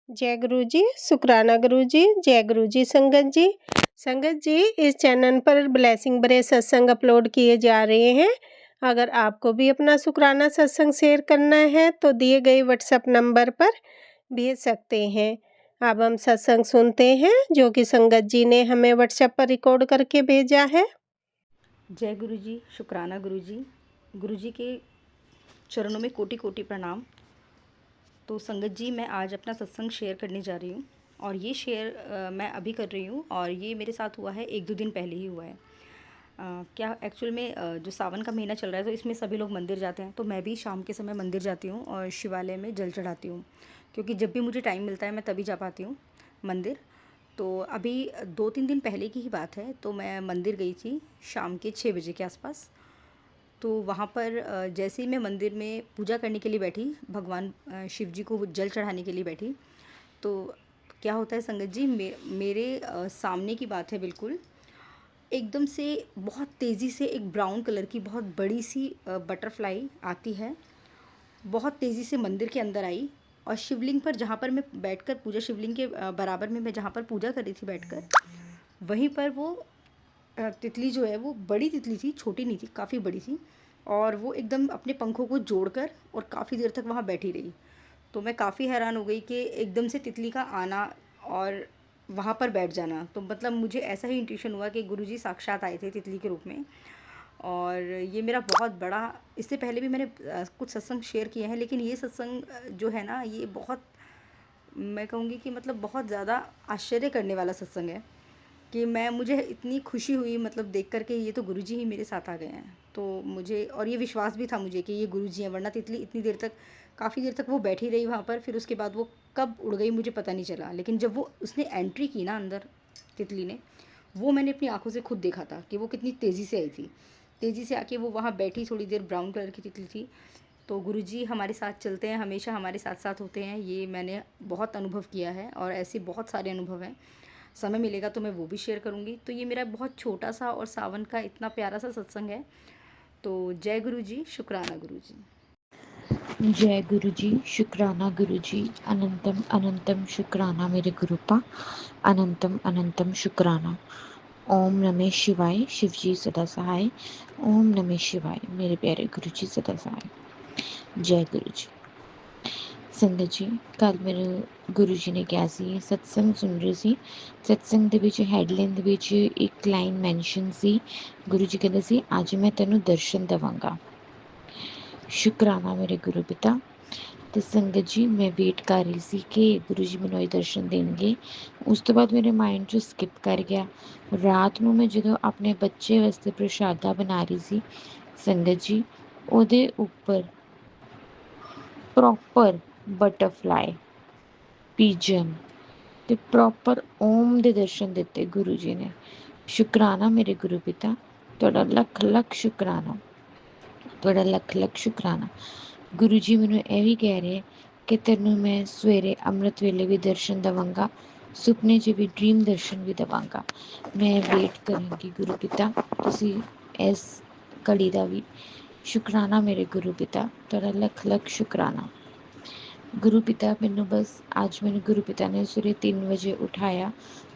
जय गुरु जी, शुक्राना गुरु जी, जय गुरु जी संगत जी। संगत जी, इस चैनल पर ब्लेसिंग भरे सत्संग अपलोड किए जा रहे हैं। अगर आपको भी अपना शुक्राना सत्संग शेयर करना है तो दिए गए व्हाट्सएप नंबर पर भेज सकते हैं। अब हम सत्संग सुनते हैं जो कि संगत जी ने हमें व्हाट्सएप पर रिकॉर्ड करके भेजा है। जय गुरु जी, शुक्राना गुरु जी के चरणों में कोटि कोटि प्रणाम। तो संगत जी, मैं आज अपना सत्संग शेयर करने जा रही हूँ और ये शेयर मैं अभी कर रही हूँ और ये मेरे साथ हुआ है 1-2 दिन पहले ही हुआ है। क्या एक्चुअल में जो सावन का महीना चल रहा है तो इसमें सभी लोग मंदिर जाते हैं, तो मैं भी शाम के समय मंदिर जाती हूँ और शिवालय में जल चढ़ाती हूँ, क्योंकि जब भी मुझे टाइम मिलता है मैं तभी जा पाती हूँ मंदिर। तो अभी 2-3 दिन पहले की ही बात है, तो मैं मंदिर गई थी शाम के 6 बजे के आसपास। तो वहाँ पर जैसे ही मैं मंदिर में पूजा करने के लिए बैठी, भगवान शिव जी को जल चढ़ाने के लिए बैठी, तो क्या होता है संगत जी, मेरे सामने की बात है बिल्कुल, एकदम से बहुत तेज़ी से एक ब्राउन कलर की बहुत बड़ी सी बटरफ्लाई आती है, बहुत तेज़ी से मंदिर के अंदर आई और शिवलिंग पर, जहाँ पर मैं बैठकर पूजा, शिवलिंग के बराबर में मैं जहाँ पर पूजा कर रही थी बैठकर, वहीं पर वो तितली जो है वो बड़ी तितली थी, छोटी नहीं थी, काफ़ी बड़ी थी। और वो एकदम अपने पंखों को जोड़कर और काफ़ी देर तक वहाँ बैठी रही। तो मैं काफ़ी हैरान हो गई कि एकदम से तितली का आना और वहाँ पर बैठ जाना, तो मतलब मुझे ऐसा ही इंट्यूशन हुआ कि गुरुजी साक्षात आए थे तितली के रूप में। और ये मेरा बहुत बड़ा, इससे पहले भी मैंने कुछ सत्संग शेयर किए हैं, लेकिन ये सत्संग जो है ना, ये बहुत, मैं कहूँगी कि मतलब बहुत ज़्यादा आश्चर्य करने वाला सत्संग है कि मुझे इतनी खुशी हुई, मतलब देख कर के ये तो गुरुजी ही मेरे साथ आ गए हैं। तो मुझे, और ये विश्वास भी था मुझे कि ये गुरुजी हैं, वरना तितली इतनी देर तक, काफ़ी देर तक वो बैठी रही वहाँ पर, फिर उसके बाद वो कब उड़ गई मुझे पता नहीं चला। लेकिन जब वो उसने एंट्री की ना अंदर, तितली ने, वो मैंने अपनी आंखों से खुद देखा था कि वो कितनी तेज़ी से आई थी। तेज़ी से आके वो वहाँ बैठी थोड़ी देर, ब्राउन कलर की तितली थी। तो गुरुजी हमारे साथ चलते हैं, हमेशा हमारे साथ साथ होते हैं, ये मैंने बहुत अनुभव किया है और ऐसे बहुत सारे अनुभव हैं। समय मिलेगा तो मैं वो भी शेयर करूँगी। तो ये मेरा बहुत छोटा सा और सावन का इतना प्यारा सा सत्संग है। तो जय गुरु जी, शुक्राना गुरु जी। जय गुरु जी, शुक्राना गुरु जी, अनंतम अनंतम शुक्राना मेरे गुरुपा, अनंतम अनंतम शुक्राना। ओम नमः शिवाय, शिव जी सदा सहाय। ओम नमः शिवाय, मेरे प्यारे गुरु जी सदा सहाय। जय गुरु जी। संगत जी, ਕੱਲ ਮੇਰੇ ਗੁਰੂ ਜੀ ਨੇ ਕਿਹਾ ਸੀ, ਸਤਸੰਗ ਸੁਣ ਰਹੀ ਸੀ, ਸਤਸੰਗ ਦੇ ਵਿੱਚ ਹੈਡਲਾਈਨ ਦੇ ਵਿੱਚ ਇੱਕ ਲਾਈਨ ਮੈਂਸ਼ਨ ਸੀ। ਗੁਰੂ ਜੀ ਕਹਿੰਦੇ ਸੀ, ਅੱਜ ਮੈਂ ਤੈਨੂੰ ਦਰਸ਼ਨ ਦੇਵਾਂਗਾ। ਸ਼ੁਕਰਾਨਾ ਮੇਰੇ ਗੁਰੂ ਪਿਤਾ। ਤੇ ਸੰਗਤ ਜੀ, ਮੈਂ ਵੇਟ ਕਰ ਰਹੀ ਸੀ ਕਿ ਗੁਰੂ ਜੀ ਮੈਨੂੰ ਇਹ ਦਰਸ਼ਨ ਦੇਣਗੇ। ਉਸ ਤੋਂ ਬਾਅਦ ਮੇਰੇ ਮਾਈਂਡ 'ਚੋਂ ਸਕਿਪ ਕਰ ਗਿਆ। ਰਾਤ ਨੂੰ ਮੈਂ ਜਦੋਂ ਆਪਣੇ ਬੱਚੇ ਵਾਸਤੇ ਪ੍ਰਸ਼ਾਦਾ ਬਣਾ ਰਹੀ ਸੀ ਸੰਗਤ ਜੀ, ਉਹਦੇ ਉੱਪਰ ਪ੍ਰੋਪਰ ਬਟਰਫਲਾਈ, ਪੀਜਨ ਤੇ ਪ੍ਰੋਪਰ ਓਮ ਦੇ ਦਰਸ਼ਨ ਦਿੱਤੇ ਗੁਰੂ ਜੀ ਨੇ। ਸ਼ੁਕਰਾਨਾ ਮੇਰੇ ਗੁਰੂ ਪਿਤਾ, ਤੁਹਾਡਾ ਲੱਖ ਲੱਖ ਸ਼ੁਕਰਾਨਾ, ਤੁਹਾਡਾ ਲੱਖ ਲੱਖ ਸ਼ੁਕਰਾਨਾ। ਗੁਰੂ ਜੀ ਮੈਨੂੰ ਇਹ ਵੀ ਕਹਿ ਰਹੇ ਕਿ ਤੈਨੂੰ ਮੈਂ ਸਵੇਰੇ ਅੰਮ੍ਰਿਤ ਵੇਲੇ ਵੀ ਦਰਸ਼ਨ ਦੇਵਾਂਗਾ, ਸੁਪਨੇ 'ਚ ਵੀ ਡ੍ਰੀਮ ਦਰਸ਼ਨ ਵੀ ਦੇਵਾਂਗਾ। ਮੈਂ ਵੇਟ ਕਰਾਂਗੀ ਗੁਰੂ ਪਿਤਾ, ਤੁਸੀਂ ਇਸ ਘੜੀ ਦਾ ਵੀ। ਸ਼ੁਕਰਾਨਾ ਮੇਰੇ ਗੁਰੂ ਪਿਤਾ, ਤੁਹਾਡਾ ਲੱਖ ਲੱਖ ਸ਼ੁਕਰਾਨਾ। ਗੁਰੂ ਪਿਤਾ, ਮੈਨੂੰ ਬਸ ਅੱਜ ਮੈਨੂੰ ਗੁਰੂ ਪਿਤਾ ਨੇ ਸਵੇਰੇ 3 ਵਜੇ ਉਠਾਇਆ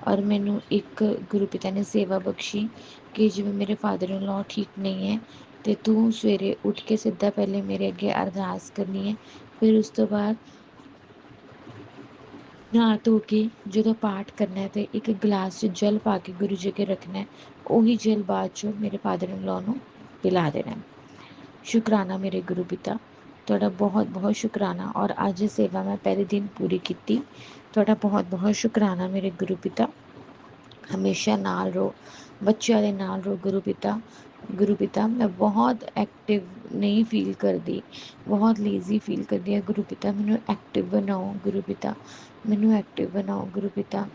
ਔਰ ਮੈਨੂੰ ਇੱਕ ਗੁਰੂ ਪਿਤਾ ਨੇ ਸੇਵਾ ਬਖਸ਼ੀ ਕਿ ਜਿਵੇਂ ਮੇਰੇ ਫਾਦਰ ਇਨ ਲॉ ਠੀਕ ਨਹੀਂ ਹੈ ਤੇ ਤੂੰ ਸਵੇਰੇ ਉੱਠ ਕੇ ਸਿੱਧਾ ਪਹਿਲੇ ਮੇਰੇ ਅੱਗੇ ਅਰਦਾਸ ਕਰਨੀ ਹੈ, ਫਿਰ ਉਸ ਤੋਂ ਬਾਅਦ ਨਹਾ ਧੋ ਕੇ ਜਦੋਂ ਪਾਠ ਕਰਨਾ ਹੈ ਤੇ ਇੱਕ ਗਲਾਸ 'ਚ ਜਲ ਪਾ ਕੇ ਗੁਰੂ ਜੀ ਅੱਗੇ ਰੱਖਣਾ ਹੈ, ਉਹੀ ਜਲ ਬਾਅਦ 'ਚੋਂ ਮੇਰੇ ਫਾਦਰ ਇਨ ਲॉ ਨੂੰ ਪਿਲਾ ਦੇਣਾ। ਸ਼ੁਕਰਾਨਾ ਮੇਰੇ ਗੁਰੂ ਪਿਤਾ, ਤੁਹਾਡਾ ਬਹੁਤ ਬਹੁਤ ਸ਼ੁਕਰਾਨਾ। ਔਰ ਅੱਜ ਇਹ ਸੇਵਾ ਮੈਂ ਪਹਿਲੇ ਦਿਨ ਪੂਰੀ ਕੀਤੀ। ਤੁਹਾਡਾ ਬਹੁਤ ਬਹੁਤ ਸ਼ੁਕਰਾਨਾ ਮੇਰੇ ਗੁਰੂ ਪਿਤਾ। ਹਮੇਸ਼ਾ ਨਾਲ ਰਹੋ, ਬੱਚਿਆਂ ਦੇ ਨਾਲ ਰਹੋ ਗੁਰੂ ਪਿਤਾ। ਗੁਰੂ ਪਿਤਾ, ਮੈਂ ਬਹੁਤ ਐਕਟਿਵ ਨਹੀਂ ਫੀਲ ਕਰਦੀ, ਬਹੁਤ ਲੇਜ਼ੀ ਫੀਲ ਕਰਦੀ ਹਾਂ ਗੁਰੂ ਪਿਤਾ। ਮੈਨੂੰ ਐਕਟਿਵ ਬਣਾਓ ਗੁਰੂ ਪਿਤਾ, ਮੈਨੂੰ ਐਕਟਿਵ ਬਣਾਓ ਗੁਰੂ ਪਿਤਾ।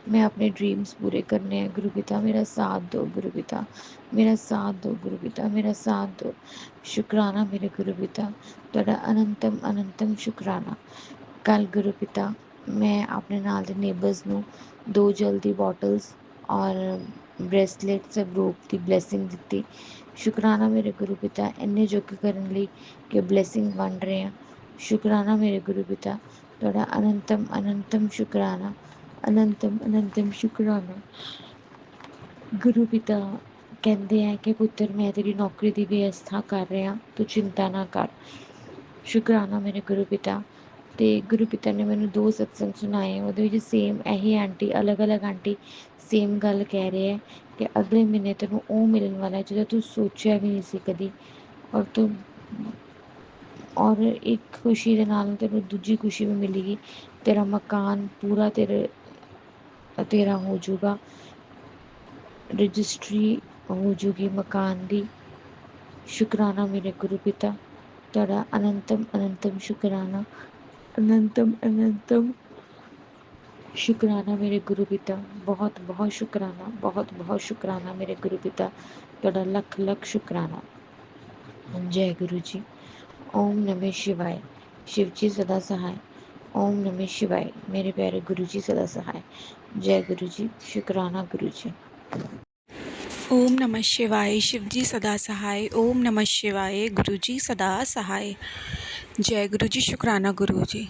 ਮੈਂ ਆਪਣੇ ਡ੍ਰੀਮਸ ਪੂਰੇ ਕਰਨੇ ਆ ਗੁਰੂ ਪਿਤਾ, ਮੇਰਾ ਸਾਥ ਦਿਓ ਗੁਰੂ ਪਿਤਾ, ਮੇਰਾ ਸਾਥ ਦਿਓ ਗੁਰੂ ਪਿਤਾ, ਮੇਰਾ ਸਾਥ ਦਿਓ। ਸ਼ੁਕਰਾਨਾ ਮੇਰੇ ਗੁਰੂ ਪਿਤਾ, ਤੁਹਾਡਾ ਅਨੰਤਮ ਅਨੰਤਮ ਸ਼ੁਕਰਾਨਾ। ਕੱਲ੍ਹ ਗੁਰੂ ਪਿਤਾ, ਮੈਂ ਆਪਣੇ ਨਾਲ ਦੇ ਨੇਬਰਸ ਨੂੰ 2 ਜਲ ਦੀ ਬੋਟਲਸ ਔਰ ਬ੍ਰੇਸਲੇਟ ਸਭ ਰੂਪ ਦੀ ਬਲੈਸਿੰਗ ਦਿੱਤੀ। ਸ਼ੁਕਰਾਨਾ ਮੇਰੇ ਗੁਰੂ ਪਿਤਾ, ਇੰਨੇ ਯੁੱਗ ਕਰਨ ਲਈ ਕਿ ਬਲੈਸਿੰਗ ਵੰਡ ਰਹੇ ਹਾਂ। ਸ਼ੁਕਰਾਨਾ ਮੇਰੇ ਗੁਰੂ ਪਿਤਾ, ਤੁਹਾਡਾ ਅਨੰਤਮ ਅਨੰਤਮ ਸ਼ੁਕਰਾਨਾ, ਅਨੰਤਮ ਅਨੰਤਮ ਸ਼ੁਕਰਾਨਾ। ਗੁਰੂ ਪਿਤਾ ਕਹਿੰਦੇ ਹੈ ਕਿ ਪੁੱਤਰ ਮੈਂ ਤੇਰੀ ਨੌਕਰੀ ਦੀ ਵਿਵਸਥਾ ਕਰ ਰਿਹਾ, ਤੂੰ ਚਿੰਤਾ ਨਾ ਕਰ। ਸ਼ੁਕਰਾਨਾ ਮੇਰੇ ਗੁਰੂ ਪਿਤਾ। ਅਤੇ ਗੁਰੂ ਪਿਤਾ ਨੇ ਮੈਨੂੰ 2 ਸਤਸੰਗ ਸੁਣਾਏ, ਉਹਦੇ ਵਿੱਚ ਸੇਮ ਇਹੀ ਆਂਟੀ, ਅਲੱਗ-ਅਲੱਗ ਆਂਟੀ ਸੇਮ ਗੱਲ ਕਹਿ ਰਹੇ ਹੈ ਕਿ ਅਗਲੇ ਮਹੀਨੇ ਤੈਨੂੰ ਉਹ ਮਿਲਣ ਵਾਲਾ ਜਦੋਂ ਤੂੰ ਸੋਚਿਆ ਵੀ ਨਹੀਂ ਸੀ ਕਦੀ, ਔਰ ਇੱਕ ਖੁਸ਼ੀ ਦੇ ਨਾਲ ਤੈਨੂੰ ਦੂਜੀ ਖੁਸ਼ੀ ਵੀ ਮਿਲੇਗੀ, ਤੇਰਾ ਮਕਾਨ ਪੂਰਾ ਤੇਰਾ ਹੋ ਜਾਊਗਾ, ਰਜਿਸਟਰੀ ਹੋ ਜੂਗੀ ਮਕਾਨ ਦੀ। ਸ਼ੁਕਰਾਨਾ ਮੇਰੇ ਗੁਰੂ ਪਿਤਾ, ਤੁਹਾਡਾ ਅਨੰਤਮ ਅਨੰਤਮ ਸ਼ੁਕਰਾਨਾ, ਅਨੰਤਮ ਅਨੰਤਮ ਸ਼ੁਕਰਾਨਾ ਮੇਰੇ ਗੁਰੂ ਪਿਤਾ। ਬਹੁਤ ਬਹੁਤ ਸ਼ੁਕਰਾਨਾ, ਬਹੁਤ ਬਹੁਤ ਸ਼ੁਕਰਾਨਾ ਮੇਰੇ ਗੁਰੂ ਪਿਤਾ, ਤੁਹਾਡਾ ਲੱਖ ਲੱਖ ਸ਼ੁਕਰਾਨਾ। ਜੈ ਗੁਰੂ ਜੀ। ओम नमः शिवाय। शिव जी सदा सहाय। ओम नमः शिवाय। मेरे प्यारे गुरु जी सदा सहाय। जय गुरु जी। शुक्राना गुरु जी। ओम नमः शिवाय। शिव जी सदा सहाय। ओम नमः शिवाय। गुरु जी सदा सहाय। जय गुरु जी। शुक्राना गुरु जी।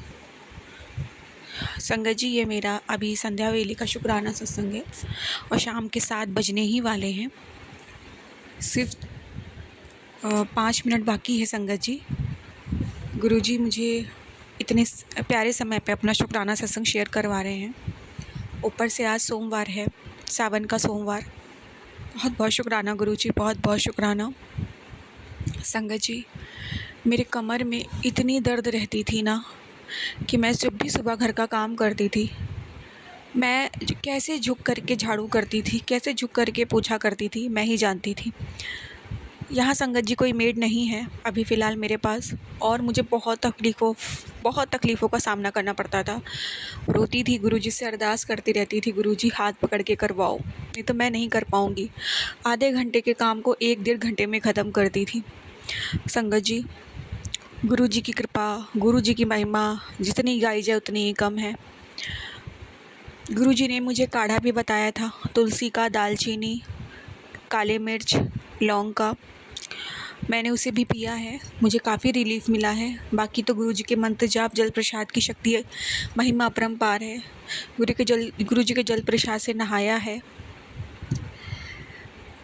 संगत जी, ये मेरा अभी संध्या वेले का शुक्राना सत्संग है और शाम के 7 बजने ही वाले हैं। सिर्फ 5 मिनट बाकी है संगत जी। गुरु जी मुझे इतने प्यारे समय पे अपना शुक्राना सत्संग शेयर करवा रहे हैं। ऊपर से आज सोमवार है, सावन का सोमवार। बहुत बहुत शुक्राना गुरु जी, बहुत बहुत शुक्राना। संगत जी, मेरे कमर में इतनी दर्द रहती थी ना कि मैं जब भी सुबह घर का काम करती थी, मैं कैसे झुक करके झाड़ू करती थी, कैसे झुक करके पोछा करती थी, मैं ही जानती थी। यहाँ संगत जी कोई मेड नहीं है अभी फ़िलहाल मेरे पास, और मुझे बहुत तकलीफ़ों का सामना करना पड़ता था। रोती थी, गुरुजी से अरदास करती रहती थी, गुरुजी हाथ पकड़ के करवाओ, नहीं तो मैं नहीं कर पाऊँगी। आधे घंटे के काम को 1-1.5 घंटे में ख़त्म करती थी। संगत जी, गुरुजी की कृपा, गुरुजी की महिमा जितनी गाई जाए उतनी ही कम है। गुरुजी ने मुझे काढ़ा भी बताया था, तुलसी का, दालचीनी, काली मिर्च, लौंग का। मैंने उसे भी पिया है, मुझे काफ़ी रिलीफ़ मिला है। बाकी तो गुरुजी के मंत्र जाप, जल प्रसाद की शक्ति है, महिमा अपरंपार है। गुरुजी के जल प्रसाद से नहाया है,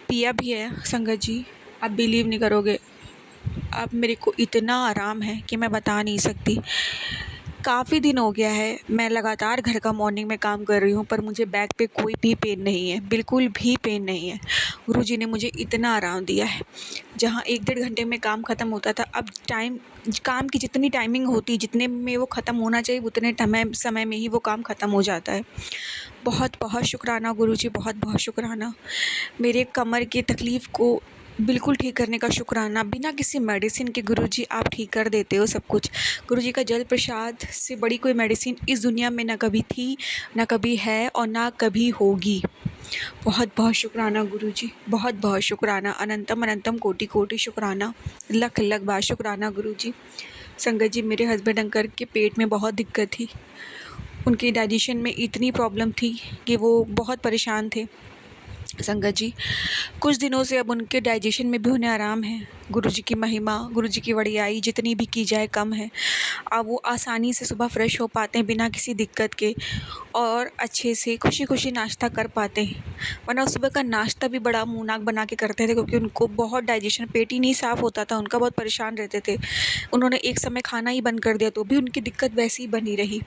पिया भी है। संगत जी, आप बिलीव नहीं करोगे, अब मेरे को इतना आराम है कि मैं बता नहीं सकती। काफ़ी दिन हो गया है मैं लगातार घर का मॉर्निंग में काम कर रही हूँ, पर मुझे बैक पे कोई भी पेन नहीं है, बिल्कुल भी पेन नहीं है। गुरुजी ने मुझे इतना आराम दिया है। जहाँ 1-1.5 घंटे में काम ख़त्म होता था, अब काम की जितनी टाइमिंग होती, जितने में वो ख़त्म होना चाहिए उतने समय में ही वो काम ख़त्म हो जाता है। बहुत बहुत शुक्राना गुरुजी, बहुत बहुत शुक्राना। मेरे कमर की तकलीफ़ को बिल्कुल ठीक करने का शुक्राना। बिना किसी मेडिसिन के गुरुजी आप ठीक कर देते हो सब कुछ। गुरुजी का जल प्रसाद से बड़ी कोई मेडिसिन इस दुनिया में ना कभी थी, ना कभी है और ना कभी होगी। बहुत बहुत शुक्राना गुरुजी, बहुत बहुत शुक्राना। अनंतम अनंतम कोटि कोटि शुक्राना, लख लख बार शुक्राना गुरुजी। संगत जी, मेरे हस्बैंड अंकल के पेट में बहुत दिक्कत थी, उनके डाइजेशन में इतनी प्रॉब्लम थी कि वो बहुत परेशान थे। संगत जी, कुछ दिनों से अब उनके डाइजेशन में भी उन्हें आराम है। गुरुजी की महिमा, गुरुजी की वड़ियाई जितनी भी की जाए कम है। अब वो आसानी से सुबह फ्रेश हो पाते हैं बिना किसी दिक्कत के, और अच्छे से खुशी खुशी नाश्ता कर पाते हैं। वरना सुबह का नाश्ता भी बड़ा मुँह नाक बना के करते थे, क्योंकि उनको बहुत डाइजेशन, पेट ही नहीं साफ़ होता था उनका, बहुत परेशान रहते थे। उन्होंने एक समय खाना ही बंद कर दिया तो भी उनकी दिक्कत वैसी ही बनी रही।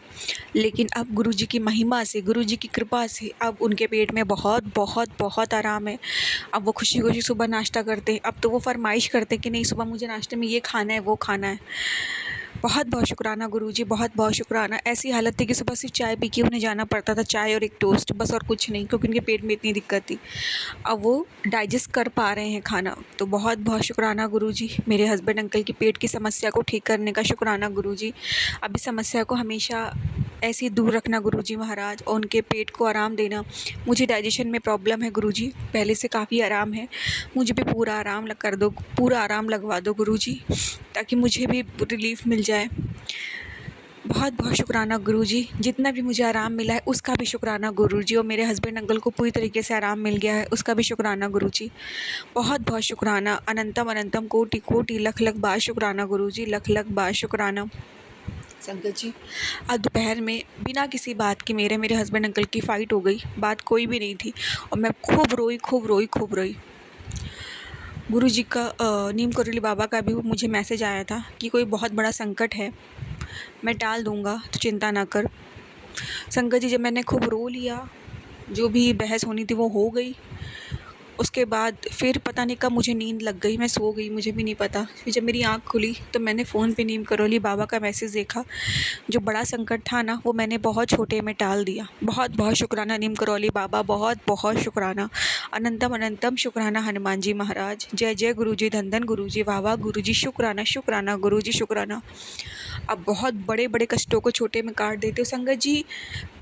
लेकिन अब गुरुजी की महिमा से, गुरुजी की कृपा से अब उनके पेट में बहुत बहुत बहुत आराम है। अब वो खुशी खुशी सुबह नाश्ता करते हैं। अब तो वो फरमाइश करते हैं कि नहीं, सुबह मुझे नाश्ते में ये खाना है, वो खाना है। बहुत बहुत शुक्राना गुरुजी, बहुत बहुत शुक्राना। ऐसी हालत थी कि सुबह सिर्फ चाय पी के उन्हें जाना पड़ता था, चाय और एक टोस्ट, बस और कुछ नहीं, क्योंकि उनके पेट में इतनी दिक्कत थी। अब वो डाइजेस्ट कर पा रहे हैं खाना, तो बहुत बहुत शुक्राना गुरुजी। मेरे हस्बैंड अंकल की पेट की समस्या को ठीक करने का शुक्राना गुरुजी। अब इस समस्या को हमेशा ऐसे ही दूर रखना गुरुजी महाराज, और उनके पेट को आराम देना। मुझे डाइजेशन में प्रॉब्लम है गुरुजी, पहले से काफ़ी आराम है, मुझे भी पूरा आराम कर दो, पूरा आराम लगवा दो गुरुजी, ताकि मुझे भी रिलीफ़ मिल जाए। बहुत बहुत शुक्राना गुरुजी, जितना भी मुझे आराम मिला है उसका भी शुक्राना गुरुजी, और मेरे हस्बैंड अंकल को पूरी तरीके से आराम मिल गया है उसका भी शुक्राना गुरुजी। बहुत बहुत शुक्राना। अनंतम अनंतम कोटि कोटि लख लख बार शुक्राना गुरुजी, लख लख बार शुक्राना। संगत जी, आज दोपहर में बिना किसी बात के मेरे हस्बैंड अंकल की फ़ाइट हो गई। बात कोई भी नहीं थी और मैं खूब रोई, खूब रोई, खूब रोई। गुरुजी का नीम करोली बाबा का भी मुझे मैसेज आया था कि कोई बहुत बड़ा संकट है, मैं टाल दूँगा, तो चिंता ना कर। संगत जी, जब मैंने खूब रो लिया, जो भी बहस होनी थी वो हो गई। उसके बाद फिर पता नहीं कब मुझे नींद लग गई, मैं सो गई, मुझे भी नहीं पता। फिर जब मेरी आँख खुली तो मैंने फ़ोन पे नीम करोली बाबा का मैसेज देखा। जो बड़ा संकट था ना, वो मैंने बहुत छोटे में टाल दिया। बहुत बहुत शुक्राना नीम करोली बाबा, बहुत बहुत शुक्राना। अनंतम अनंतम शुक्राना हनुमान जी महाराज। जय जय गुरुजी, धन धन गुरुजी, वाह वाह गुरुजी, शुक्राना शुक्राना गुरुजी, शुक्राना। अब बहुत बड़े बड़े कष्टों को छोटे में काट देते हो संगत जी।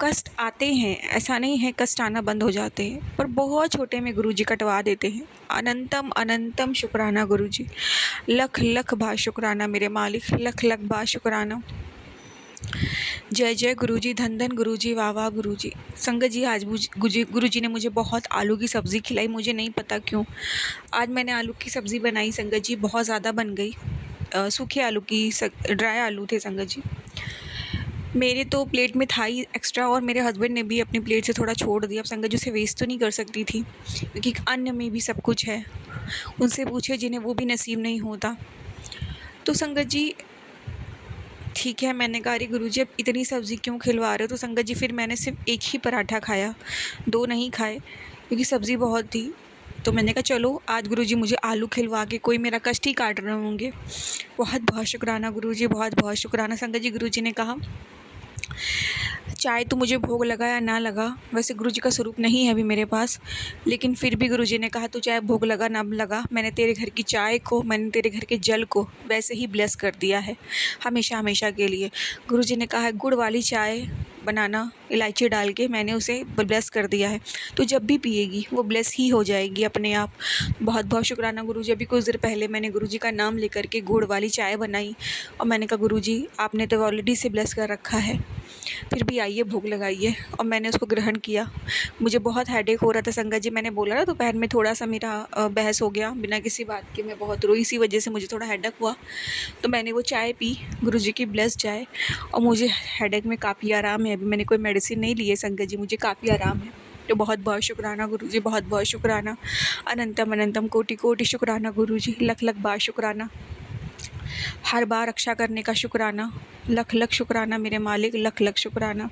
कष्ट आते हैं, ऐसा नहीं है कष्ट आना बंद हो जाते हैं, पर बहुत छोटे में गुरुजी कटवा देते हैं। अनंतम अनंतम शुक्राना गुरुजी, लख लख बार शुक्राना मेरे मालिक, लख लख बार शुक्राना। जय जय गुरुजी, धन धन गुरुजी, वाह वाह गुरुजी। संगत जी, आज गुरुजी ने मुझे बहुत आलू की सब्ज़ी खिलाई, मुझे नहीं पता क्यों। आज मैंने आलू की सब्ज़ी बनाई संगत जी, बहुत ज़्यादा बन गई। सूखे आलू की ड्राई आलू थे संगत जी। मेरे तो प्लेट में था ही एक्स्ट्रा और मेरे हस्बैंड ने भी अपनी प्लेट से थोड़ा छोड़ दिया। अब संगत जी, उसे वेस्ट तो नहीं कर सकती थी, क्योंकि अन्न में भी सब कुछ है। उनसे पूछे जिन्हें वो भी नसीब नहीं होता। तो संगत जी, ठीक है, मैंने कहा अरे गुरुजी, अब इतनी सब्ज़ी क्यों खिलवा रहे हो। तो संगत जी, फिर मैंने सिर्फ एक ही पराठा खाया, 2 नहीं खाए, क्योंकि सब्ज़ी बहुत थी। तो मैंने कहा चलो आज गुरुजी मुझे आलू खिलवा के कोई मेरा कष्ट ही काट रहे होंगे। बहुत बहुत शुक्राना गुरुजी, बहुत बहुत शुक्राना। संगत जी, गुरुजी ने कहा चाय तो मुझे भोग लगा या ना लगा, वैसे गुरुजी का स्वरूप नहीं है अभी मेरे पास, लेकिन फिर भी गुरुजी ने कहा तो चाहे भोग लगा ना लगा, मैंने तेरे घर की चाय को, मैंने तेरे घर के जल को वैसे ही ब्लेस कर दिया है, हमेशा हमेशा के लिए। गुरुजी ने कहा है गुड़ वाली चाय बनाना, इलायची डाल के मैंने उसे ब्लेस कर दिया है, तो जब भी पिएगी वो ब्लेस ही हो जाएगी अपने आप। बहुत बहुत शुक्राना गुरुजी। अभी कुछ देर पहले मैंने गुरुजी का नाम लेकर के गुड़ वाली चाय बनाई और मैंने कहा गुरुजी आपने तो ऑलरेडी से ब्लेस कर रखा है, फिर भी आइए भोग लगाइए, और मैंने उसको ग्रहण किया। मुझे बहुत हेडेक हो रहा था संगत जी, मैंने बोला ना दोपहर में थोड़ा सा मेरा बहस हो गया बिना किसी बात के, मैं बहुत रोई, इसी वजह से मुझे थोड़ा हेडेक हुआ। तो मैंने वो चाय पी, गुरुजी की ब्लेस चाय, और मुझे हेडेक में काफ़ी आराम है। अभी मैंने कोई मेडिसिन नहीं ली है संगत जी, मुझे काफ़ी आराम है। तो बहुत बहुत शुक्राना गुरुजी, बहुत बहुत शुक्राना। अनंतम अनंतम कोटि कोटि शुक्राना गुरुजी, लख लख बार शुक्राना। हर बार रक्षा करने का शुक्राना, लख लख शुक्राना मेरे मालिक, लख लख शुक्राना।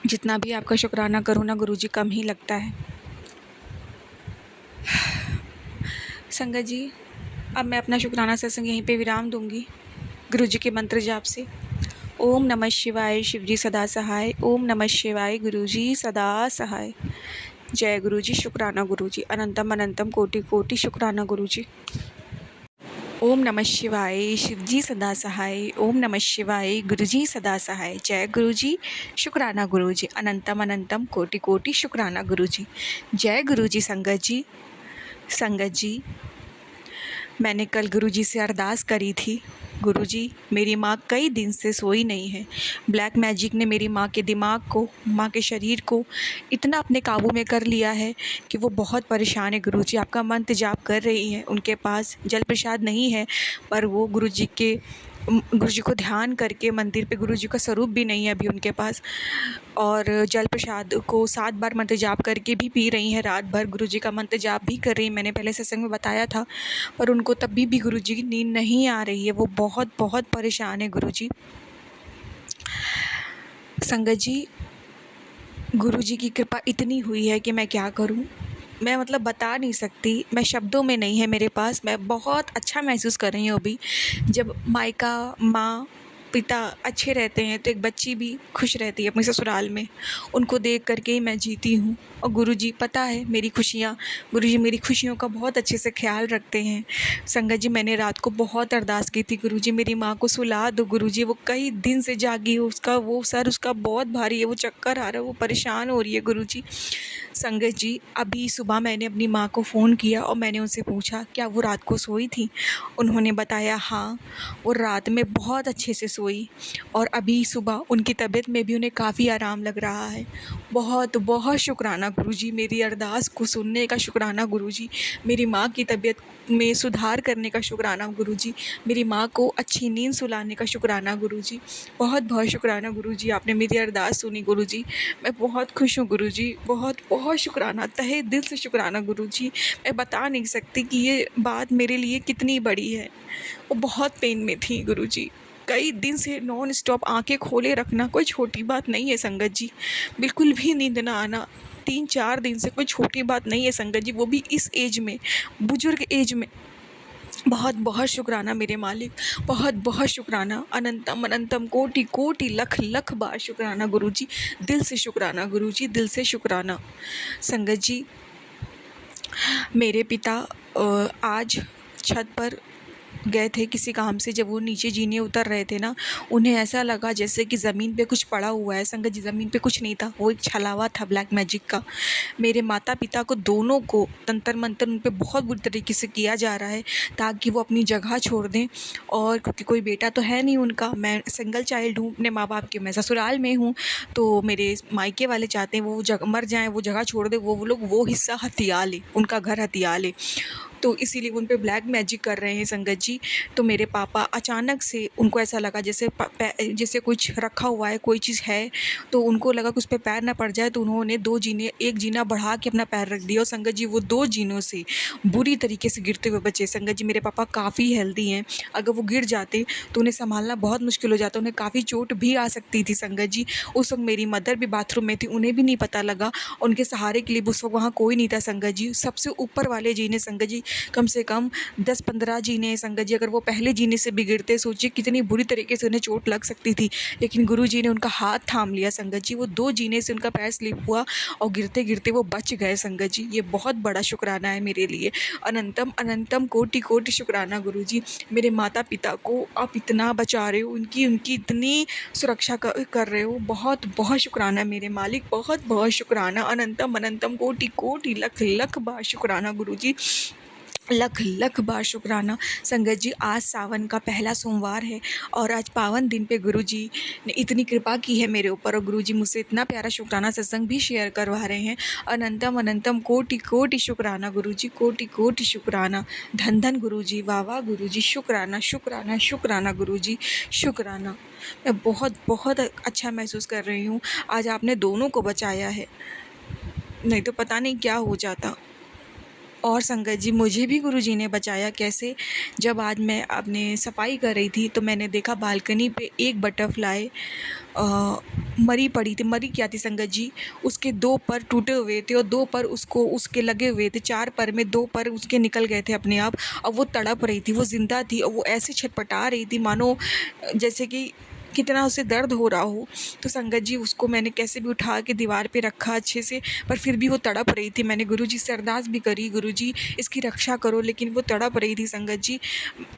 जितना भी आपका शुक्राना करूँ ना गुरुजी, कम ही लगता है। संगत जी, अब मैं अपना शुक्राना सत्संग यहीं पे विराम दूंगी गुरुजी के मंत्र जाप से। ओम नमः शिवाय, शिवजी सदा सहाय। ओम नमः शिवाय, गुरुजी सदा सहाय। जय गुरुजी, शुक्राना गुरुजी, अनंतम अनंतम कोटि कोटि शुक्राना गुरुजी। ओम नमः शिवाय, शिवजी सदा सहाय। ओम नमः शिवाय, गुरुजी सदा सहाय। जय गुरुजी, शुक्राना गुरुजी, अनंतम अनंतम कोटि कोटि शुक्राना गुरुजी। जय गुरुजी। संगत जी, संगत जी, मैंने कल गुरुजी से अरदास करी थी, गुरुजी मेरी माँ कई दिन से सोई नहीं है। ब्लैक मैजिक ने मेरी माँ के दिमाग को, माँ के शरीर को इतना अपने काबू में कर लिया है कि वो बहुत परेशान है। गुरुजी आपका मंत्र जाप कर रही हैं, उनके पास जल प्रसाद नहीं है, पर वो गुरुजी को ध्यान करके, मंदिर पे गुरुजी का स्वरूप भी नहीं है अभी उनके पास, और जल प्रसाद को 7 बार मंत्र जाप करके भी पी रही हैं। रात भर गुरुजी का मंत्र जाप भी कर रही हैं, मैंने पहले सत्संग में बताया था, पर उनको तब भी गुरुजी की नींद नहीं आ रही है, वो बहुत बहुत परेशान है गुरुजी। संगत जी, गुरुजी की कृपा इतनी हुई है कि मैं क्या करूं, मैं मतलब बता नहीं सकती, मैं शब्दों में नहीं है मेरे पास। मैं बहुत अच्छा महसूस कर रही हूँ अभी। जब मायका, माँ, पिता अच्छे रहते हैं तो एक बच्ची भी खुश रहती है अपने ससुराल में, उनको देख करके ही मैं जीती हूँ। और गुरुजी पता है मेरी खुशियाँ, गुरुजी मेरी खुशियों का बहुत अच्छे से ख्याल रखते हैं। संगत जी, मैंने रात को बहुत अरदास की थी, गुरुजी मेरी माँ को सुला दो गुरुजी, वो कई दिन से जागी हो, उसका बहुत भारी है, वो चक्कर आ रहा है, वो परेशान हो रही है गुरुजी। संगत जी, अभी सुबह मैंने अपनी माँ को फ़ोन किया और मैंने उनसे पूछा क्या वो रात को सोई थी। उन्होंने बताया हाँ, वो रात में बहुत अच्छे से सोई और अभी सुबह उनकी तबीयत में भी उन्हें काफ़ी आराम लग रहा है। बहुत बहुत शुक्राना गुरुजी, मेरी अरदास को सुनने का शुक्राना गुरुजी, मेरी माँ की तबीयत में सुधार करने का शुक्राना गुरुजी, मेरी माँ को अच्छी नींद सुलाने का शुक्राना गुरुजी। बहुत बहुत शुक्राना गुरुजी, आपने मेरी अरदास सुनी गुरुजी। मैं बहुत खुश हूँ गुरुजी, बहुत बहुत शुक्राना, तहे दिल से शुक्राना गुरुजी। मैं बता नहीं सकती कि ये बात मेरे लिए कितनी बड़ी है। वो बहुत पेन में थी गुरुजी। कई दिन से नॉन स्टॉप आंखें खोले रखना कोई छोटी बात नहीं है संगत जी। बिल्कुल भी नींद ना आना 3-4 दिन से कोई छोटी बात नहीं है संगत जी, वो भी इस एज में, बुजुर्ग एज में। बहुत बहुत शुक्राना मेरे मालिक, बहुत बहुत शुक्राना, अनंतम अनंतम कोटि कोटि लख लख बार शुक्राना गुरुजी। दिल से शुक्राना गुरुजी, दिल से शुक्राना। संगत जी, मेरे पिता आज छत पर गए थे किसी काम से। जब वो नीचे जीने उतर रहे थे ना, उन्हें ऐसा लगा जैसे कि ज़मीन पे कुछ पड़ा हुआ है। संगत जी, ज़मीन पे कुछ नहीं था, वो एक छलावा था ब्लैक मैजिक का। मेरे माता पिता को दोनों को तंत्र मंत्र उन पे बहुत बुरी तरीके से किया जा रहा है ताकि वो अपनी जगह छोड़ दें। और क्योंकि कोई बेटा तो है नहीं उनका, मैं सिंगल चाइल्ड हूँ अपने माँ बाप के, मैं ससुराल में हूँ, तो मेरे मायके वाले चाहते हैं वो मर जाएँ, वो जगह छोड़ दें, वो लोग वो हिस्सा हथिया लें, उनका घर हथिया लें। तो इसीलिए उन पे ब्लैक मैजिक कर रहे हैं संगत जी। तो मेरे पापा अचानक से उनको ऐसा लगा जैसे जैसे कुछ रखा हुआ है, कोई चीज़ है, तो उनको लगा कि उस पे पैर ना पड़ जाए, तो उन्होंने 2 जीने, एक जीना बढ़ा के अपना पैर रख दिया और संगत जी वो 2 जीनों से बुरी तरीके से गिरते हुए बचे। संगत जी, मेरे पापा काफ़ी हेल्दी हैं, अगर वो गिर जाते तो उन्हें सँभालना बहुत मुश्किल हो जाता, उन्हें काफ़ी चोट भी आ सकती थी संगत जी। उस वक़्त मेरी मदर भी बाथरूम में थी, उन्हें भी नहीं पता लगा, उनके सहारे के लिए उस वक़्त वहाँ कोई नहीं था संगत जी। सबसे ऊपर वाले जीने संगत जी कम से कम 10-15 जीने हैं संगत जी, अगर वो पहले जीने से भी गिरते, सोचिए कितनी बुरी तरीके से उन्हें चोट लग सकती थी। लेकिन गुरुजी ने उनका हाथ थाम लिया संगत जी, वो 2 जीने से उनका पैर स्लिप हुआ और गिरते-गिरते वो बच गए संगत जी। ये बहुत बड़ा शुक्राना है मेरे लिए। अनंतम अनंतम कोटि-कोटि शुक्राना गुरुजी। मेरे माता-पिता को आप इतना बचा रहे हो, उनकी इतनी सुरक्षा कर रहे हो, बहुत बहुत शुक्राना मेरे मालिक, बहुत बहुत शुक्राना। अनंतम अनंतम कोटि-कोटि लख लख बार शुक्राना गुरुजी, लख लख बार शुक्राना। संगत जी, आज सावन का पहला सोमवार है और आज पावन दिन पे गुरुजी ने इतनी कृपा की है मेरे ऊपर और गुरुजी मुझसे इतना प्यारा शुक्राना सत्संग भी शेयर करवा रहे हैं। अनंतम अनंतम कोटि कोटि शुक्राना गुरुजी, कोटि कोटि शुक्राना। धन धन गुरुजी, वाह वाह गुरुजी, शुक्राना शुक्राना शुक्राना गुरुजी, शुक्राना। मैं बहुत बहुत अच्छा महसूस कर रही हूँ, आज आपने दोनों को बचाया है, नहीं तो पता नहीं क्या हो जाता। और संगत जी, मुझे भी गुरुजी ने बचाया कैसे, जब आज मैं अपने सफाई कर रही थी तो मैंने देखा बालकनी पे एक बटरफ्लाई मरी पड़ी थी। मरी क्या थी संगत जी, उसके 2 पर टूटे हुए थे और 2 पर उसके लगे हुए थे। 4 पर में 2 पर उसके निकल गए थे अपने आप और वो तड़प रही थी, वो ज़िंदा थी और वो ऐसे छटपटा रही थी मानो जैसे कि कितना उसे दर्द हो रहा हो। तो संगत जी, उसको मैंने कैसे भी उठा के दीवार पे रखा अच्छे से, पर फिर भी वो तड़प रही थी। मैंने गुरुजी से अरदास भी करी, गुरुजी इसकी रक्षा करो, लेकिन वो तड़प रही थी संगत जी।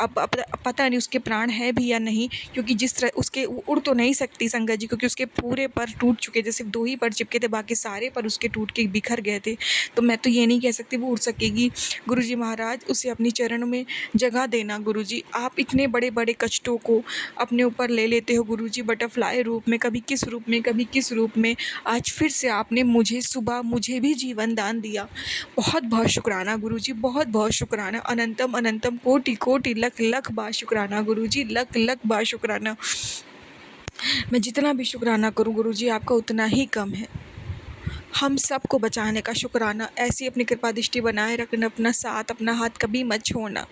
अब पता नहीं उसके प्राण है भी या नहीं, क्योंकि जिस तरह उसके वो उड़ तो नहीं सकती संगत जी, क्योंकि उसके पूरे पर टूट चुके थे, सिर्फ 2 ही पर चिपके थे, बाकी सारे पर उसके टूट के बिखर गए थे। तो मैं तो ये नहीं कह सकती वो उड़ सकेगी। गुरुजी महाराज, उसे अपनी चरणों में जगह देना गुरुजी। आप इतने बड़े बड़े कष्टों को अपने ऊपर ले लेते हो गुरुजी, बटरफ्लाई रूप में, कभी किस रूप में, कभी किस रूप में। आज फिर से आपने मुझे सुबह मुझे भी जीवन दान दिया, बहुत बहुत शुक्राना गुरुजी, बहुत बहुत शुक्राना। अनंतम अनंतम कोटि कोटि लख लख बार शुक्राना गुरुजी, लख लख बार शुक्राना। मैं जितना भी शुक्राना करूं गुरुजी, आपका उतना ही कम है। हम सबको बचाने का शुक्राना, ऐसी अपनी कृपा दृष्टि बनाए रखना, अपना साथ अपना हाथ कभी मत छोड़ना।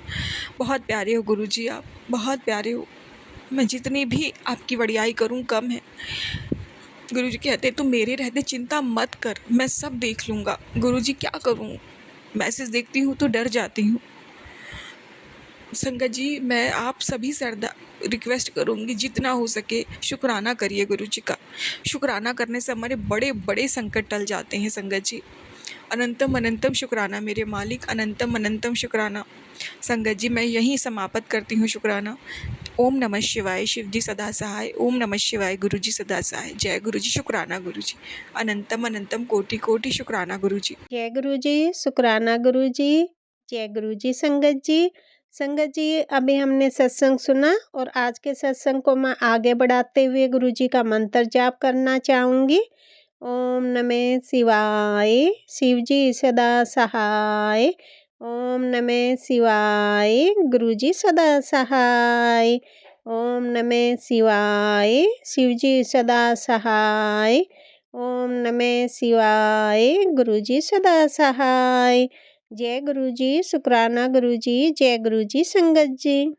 बहुत प्यारे हो गुरुजी, आप बहुत प्यारे हो। मैं जितनी भी आपकी बड़ाई करूं कम है। गुरुजी कहते तुम मेरे रहते चिंता मत कर, मैं सब देख लूँगा। गुरुजी, क्या करूं, मैसेज देखती हूँ तो डर जाती हूँ। संगत जी, मैं आप सभी से रिक्वेस्ट करूँगी, जितना हो सके शुक्राना करिए गुरुजी का। शुक्राना करने से हमारे बड़े बड़े संकट टल जाते हैं संगत जी। अनंतम अनंतम शुक्राना मेरे मालिक, अनंतम अनंतम शुक्राना। संगत जी, मैं यहीं समाप्त करती हूँ शुक्राना। ओम नमः शिवाय, शिव जी सदा सहाय। ओम नमः शिवाय, गुरु जी सदा सहाय। जय गुरु जी, शुक्राना गुरु जी। अनंतम अनंतम कोटि कोटि शुक्राना गुरु जी। जय गुरु जी, शुक्राना गुरु जी। जय गुरु जी संगत जी। संगत जी, अभी हमने सत्संग सुना और आज के सत्संग को मैं आगे बढ़ाते हुए गुरु जी का मंत्र जाप करना चाहूँगी। ओम नमः शिवाय, शिव जी सदा सहाय। ओम नमः शिवाय, गुरु जी सदा सहाय। ओम नमः शिवाय, शिव जी सदा सहाय। ओम नमः शिवाय, गुरु जी सदा सहाय। जय गुरु जी, शुक्राना गुरु जी, जय गुरु जी संगत जी।